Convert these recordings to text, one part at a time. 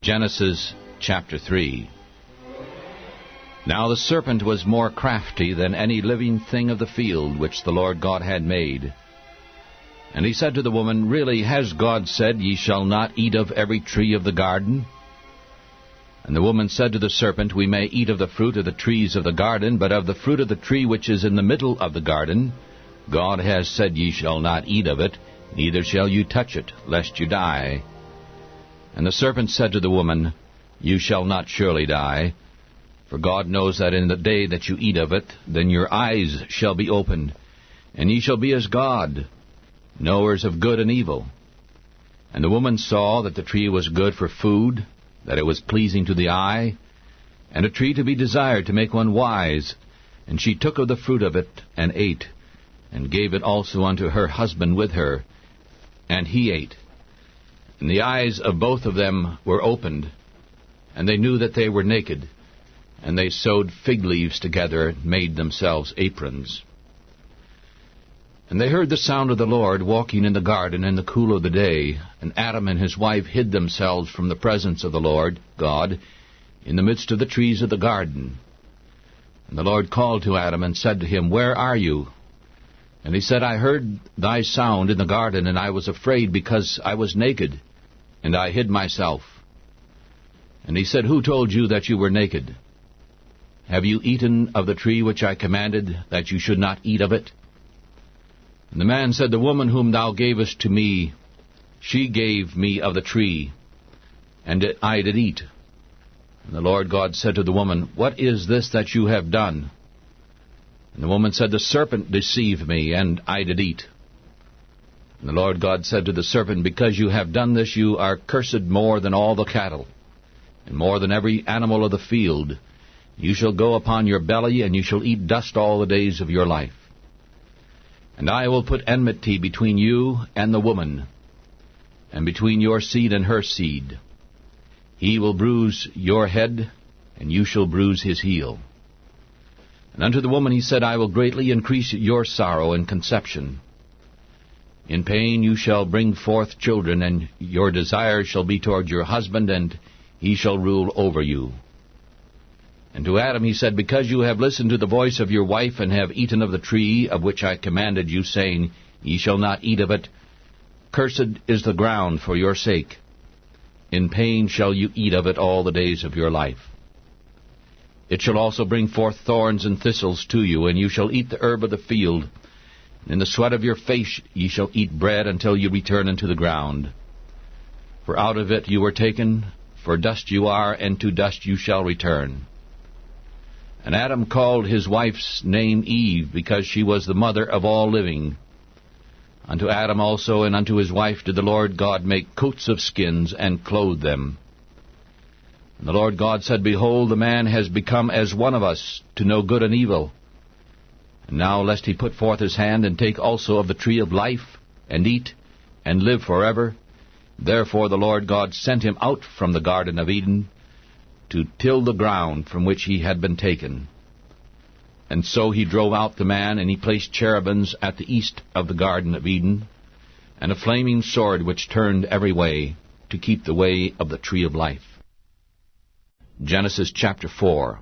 Genesis chapter 3. Now the serpent was more crafty than any living thing of the field which the Lord God had made. And he said to the woman, Really, has God said, Ye shall not eat of every tree of the garden? And the woman said to the serpent, We may eat of the fruit of the trees of the garden, but of the fruit of the tree which is in the middle of the garden, God has said, Ye shall not eat of it, neither shall you touch it, lest you die. And the serpent said to the woman, You shall not surely die, for God knows that in the day that you eat of it, then your eyes shall be opened, and ye shall be as God, knowers of good and evil. And the woman saw that the tree was good for food, that it was pleasing to the eye, and a tree to be desired to make one wise. And she took of the fruit of it, and ate, and gave it also unto her husband with her, and he ate. And the eyes of both of them were opened, and they knew that they were naked. And they sewed fig leaves together, and made themselves aprons. And they heard the sound of the Lord walking in the garden in the cool of the day. And Adam and his wife hid themselves from the presence of the Lord God in the midst of the trees of the garden. And the Lord called to Adam and said to him, Where are you? And he said, I heard thy sound in the garden, and I was afraid because I was naked, and I hid myself. And he said, Who told you that you were naked? Have you eaten of the tree which I commanded that you should not eat of it? And the man said, The woman whom thou gavest to me, she gave me of the tree, and I did eat. And the Lord God said to the woman, What is this that you have done? And the woman said, The serpent deceived me, and I did eat. And the Lord God said to the serpent, Because you have done this, you are cursed more than all the cattle, and more than every animal of the field. You shall go upon your belly, and you shall eat dust all the days of your life. And I will put enmity between you and the woman, and between your seed and her seed. He will bruise your head, and you shall bruise his heel. And unto the woman he said, I will greatly increase your sorrow and conception. In pain you shall bring forth children, and your desire shall be toward your husband, and he shall rule over you. And to Adam he said, Because you have listened to the voice of your wife, and have eaten of the tree of which I commanded you, saying, Ye shall not eat of it, cursed is the ground for your sake. In pain shall you eat of it all the days of your life. It shall also bring forth thorns and thistles to you, and you shall eat the herb of the field. And in the sweat of your face ye shall eat bread until you return into the ground. For out of it you were taken, for dust you are, and to dust you shall return. And Adam called his wife's name Eve, because she was the mother of all living. Unto Adam also and unto his wife did the Lord God make coats of skins, and clothe them. And the Lord God said, Behold, the man has become as one of us, to know good and evil. And now lest he put forth his hand, and take also of the tree of life, and eat, and live forever. Therefore the Lord God sent him out from the Garden of Eden, to till the ground from which he had been taken. And so he drove out the man, and he placed cherubims at the east of the Garden of Eden, and a flaming sword which turned every way, to keep the way of the tree of life. Genesis chapter 4.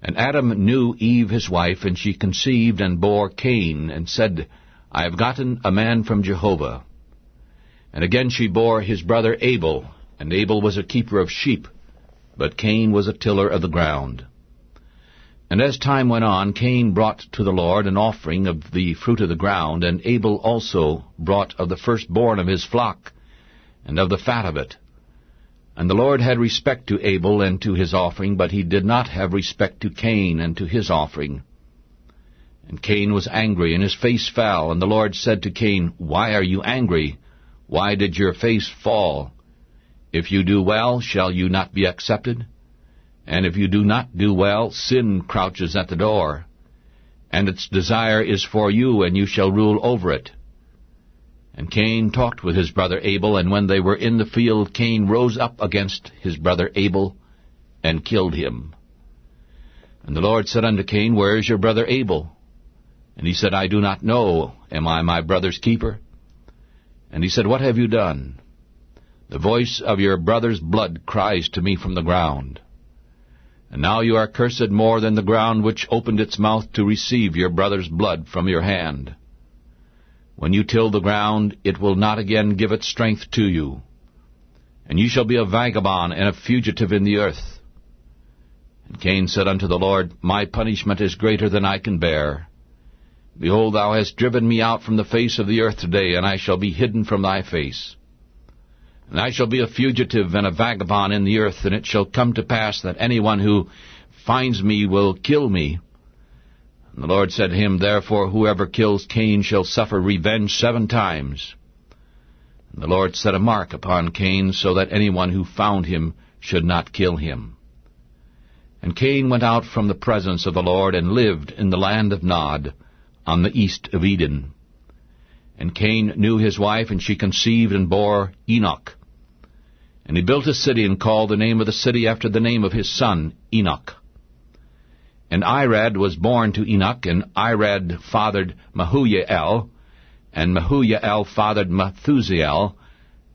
And Adam knew Eve his wife, and she conceived and bore Cain, and said, I have gotten a man from Jehovah. And again she bore his brother Abel, and Abel was a keeper of sheep, but Cain was a tiller of the ground. And as time went on, Cain brought to the Lord an offering of the fruit of the ground, and Abel also brought of the firstborn of his flock, and of the fat of it. And the Lord had respect to Abel and to his offering, but he did not have respect to Cain and to his offering. And Cain was angry, and his face fell. And the Lord said to Cain, Why are you angry? Why did your face fall? If you do well, shall you not be accepted? And if you do not do well, sin crouches at the door, and its desire is for you, and you shall rule over it. And Cain talked with his brother Abel, and when they were in the field, Cain rose up against his brother Abel, and killed him. And the Lord said unto Cain, Where is your brother Abel? And he said, I do not know. Am I my brother's keeper? And he said, What have you done? The voice of your brother's blood cries to me from the ground. And now you are cursed more than the ground which opened its mouth to receive your brother's blood from your hand. When you till the ground, it will not again give its strength to you. And you shall be a vagabond and a fugitive in the earth. And Cain said unto the Lord, My punishment is greater than I can bear. Behold, thou hast driven me out from the face of the earth today, and I shall be hidden from thy face. And I shall be a fugitive and a vagabond in the earth, and it shall come to pass that anyone who finds me will kill me. And the Lord said to him, Therefore whoever kills Cain shall suffer revenge 7 times. And the Lord set a mark upon Cain, so that anyone who found him should not kill him. And Cain went out from the presence of the Lord, and lived in the land of Nod, on the east of Eden. And Cain knew his wife, and she conceived and bore Enoch. And he built a city, and called the name of the city after the name of his son, Enoch. And Irad was born to Enoch, and Irad fathered Mehujael, and Mehujael fathered Methusael,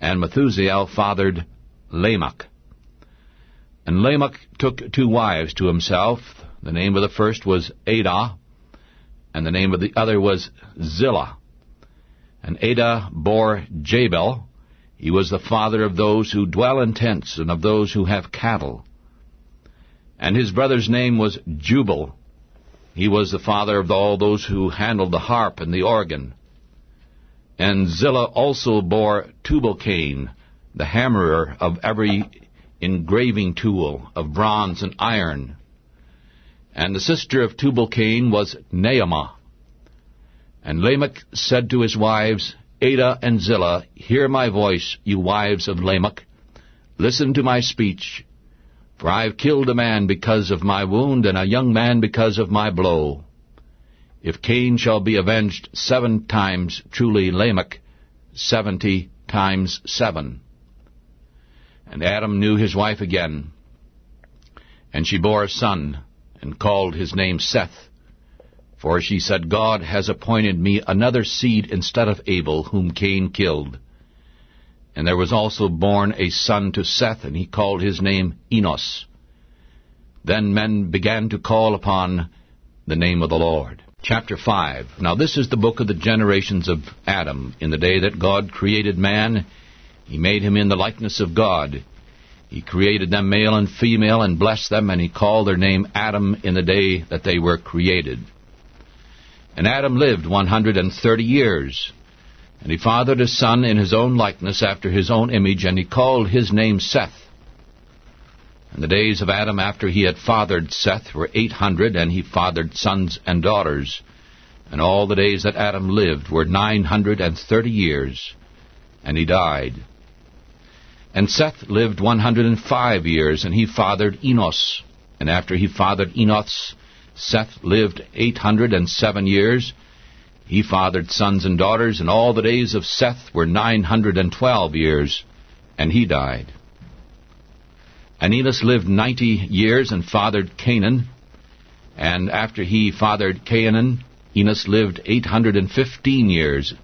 and Methusael fathered Lamech. And Lamech took 2 wives to himself. The name of the first was Adah, and the name of the other was Zillah. And Adah bore Jabal. He was the father of those who dwell in tents, and of those who have cattle. And his brother's name was Jubal. He was the father of all those who handled the harp and the organ. And Zillah also bore Tubal-Cain, the hammerer of every engraving tool of bronze and iron. And the sister of Tubal-Cain was Naamah. And Lamech said to his wives, Adah and Zillah, Hear my voice, you wives of Lamech. Listen to my speech. For I have killed a man because of my wound, and a young man because of my blow. If Cain shall be avenged 7 times, truly Lamech 70 times 7. And Adam knew his wife again, and she bore a son, and called his name Seth. For she said, God has appointed me another seed instead of Abel, whom Cain killed. And there was also born a son to Seth, and he called his name Enos. Then men began to call upon the name of the Lord. Chapter 5. Now this is the book of the generations of Adam. In the day that God created man, he made him in the likeness of God. He created them male and female, and blessed them, and he called their name Adam in the day that they were created. And Adam lived 130 years. And he fathered a son in his own likeness, after his own image, and he called his name Seth. And the days of Adam after he had fathered Seth were 800, and he fathered sons and daughters. And all the days that Adam lived were 930 years, and he died. And Seth lived 105 years, and he fathered Enos. And after he fathered Enos, Seth lived 807 years. He fathered sons and daughters, and all the days of Seth were 912 years, and he died. And Enos lived 90 years, and fathered Canaan. And after he fathered Canaan, Enos lived 815 years,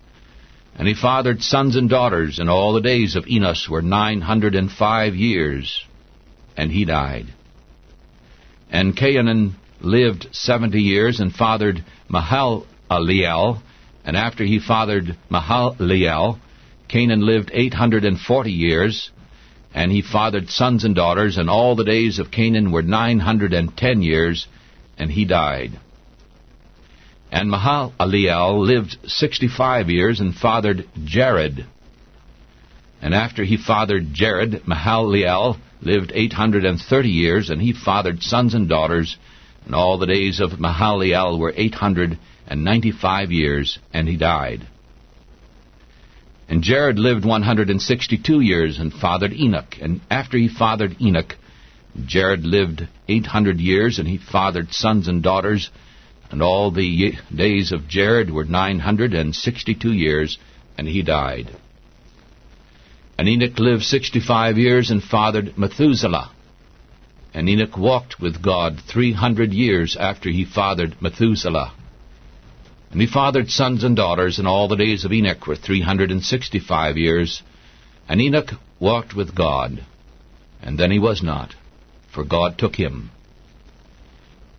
and he fathered sons and daughters, and all the days of Enos were 905 years, and he died. And Canaan lived 70 years, and fathered Mahalaleel, and after he fathered Mahalaleel, Canaan lived 840 years, and he fathered sons and daughters, and all the days of Canaan were 910 years, and he died. And Mahalaleel lived 65 years, and fathered Jared. And after he fathered Jared, Mahalaleel lived 830 years, and he fathered sons and daughters, and all the days of Mahalaleel were 895 years, and he died. And Jared lived 162 years, and fathered Enoch. And after he fathered Enoch, Jared lived 800 years, and he fathered sons and daughters, and all the days of Jared were 962 years, and he died. And Enoch lived 65 years, and fathered Methuselah. And Enoch walked with God 300 years after he fathered Methuselah. And he fathered sons and daughters, and all the days of Enoch were 365 years. And Enoch walked with God, and then he was not, for God took him.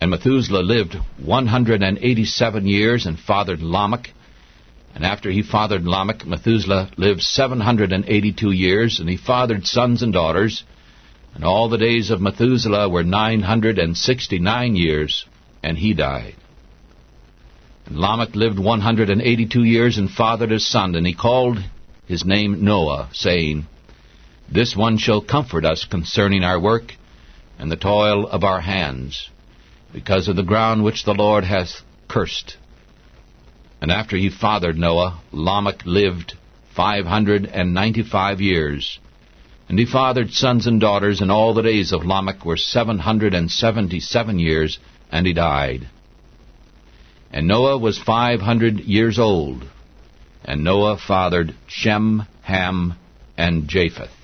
And Methuselah lived 187 years and fathered Lamech. And after he fathered Lamech, Methuselah lived 782 years, and he fathered sons and daughters. And all the days of Methuselah were 969 years, and he died. And Lamech lived 182 years and fathered a son, and he called his name Noah, saying, This one shall comfort us concerning our work and the toil of our hands, because of the ground which the Lord hath cursed. And after he fathered Noah, Lamech lived 595 years, and he fathered sons and daughters, and all the days of Lamech were 777 years, and he died. And Noah was 500 years old, and Noah fathered Shem, Ham, and Japheth.